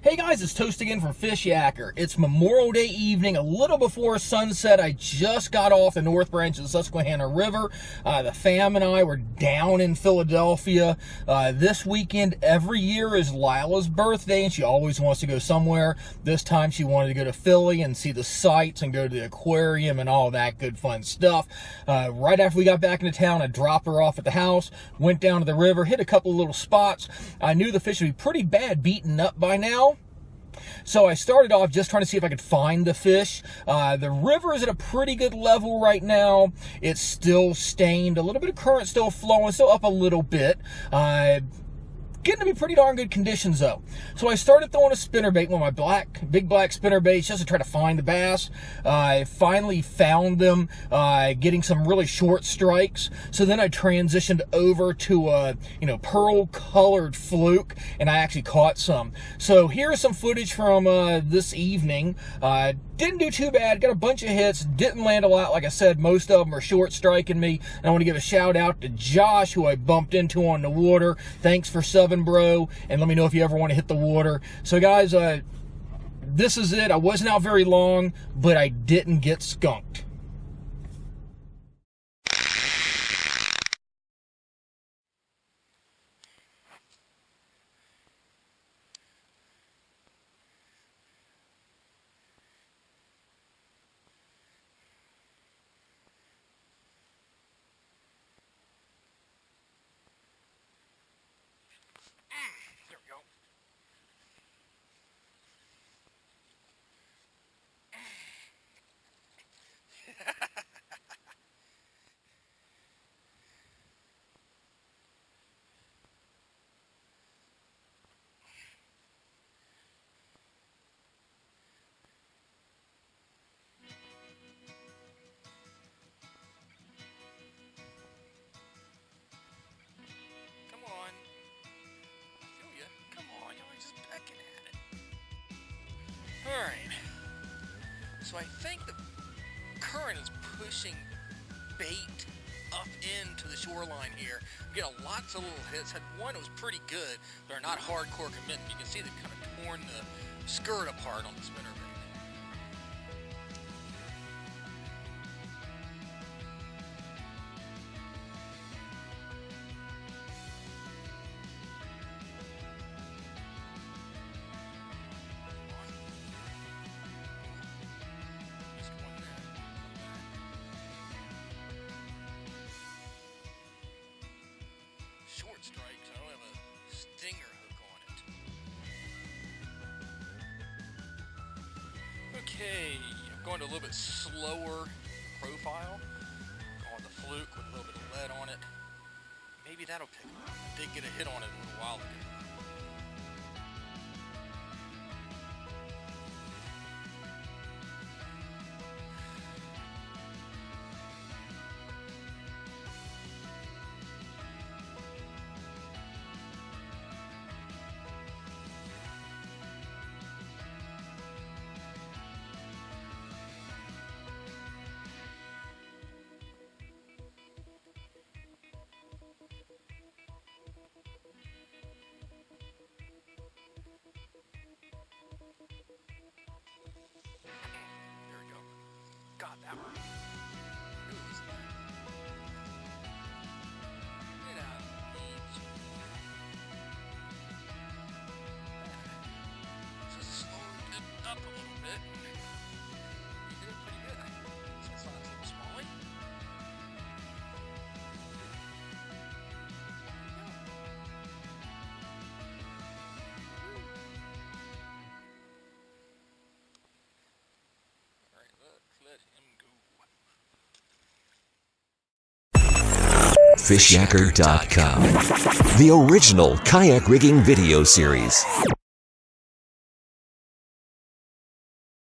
Hey guys, it's Toast again from Fishyaker. It's Memorial Day evening, a little before sunset. I just got off the north branch of the Susquehanna River. The fam and I were down in Philadelphia. This weekend, every year, is Lila's birthday, and she always wants to go somewhere. This time she wanted to go to Philly and see the sights and go to the aquarium and all that good fun stuff. Right after we got back into town, I dropped her off at the house, went down to the river, hit a couple of little spots. I knew the fish would be pretty bad beaten up by now. So I started off just trying to see if I could find the fish. The river is at a pretty good level right now. It's still stained, a little bit of current still flowing, still up a little bit. Getting to be pretty darn good conditions though. So I started throwing a spinnerbait, one of my big black spinnerbaits, just to try to find the bass. I finally found them, getting some really short strikes. So then I transitioned over to a pearl colored fluke, and I actually caught some. So here's some footage from this evening. Didn't do too bad, got a bunch of hits, didn't land a lot. Like I said, most of them are short striking me. And I want to give a shout out to Josh, who I bumped into on the water. Thanks for subbing, bro, and let me know if you ever want to hit the water. So guys, this is it. I wasn't out very long, but I didn't get skunked. There we go. Come on. I feel ya. Come on, y'all are just pecking at it. Alright. So I think the current is pushing bait up into the shoreline here. I'm getting lots of little hits. Had one that was pretty good. They're not hardcore commitment. You can see they've kind of torn the skirt apart on the spinnerbait. Short strikes. I don't have a stinger hook on it. Okay, I'm going to a little bit slower profile on the fluke with a little bit of lead on it. Maybe that'll pick it up. I did get a hit on it a little while ago. Got that one. Knew it was there. Get out of each. Just slowed it up a little bit. You did it pretty good. So it's not a little smallie. Fishyaker.com, the original kayak rigging video series.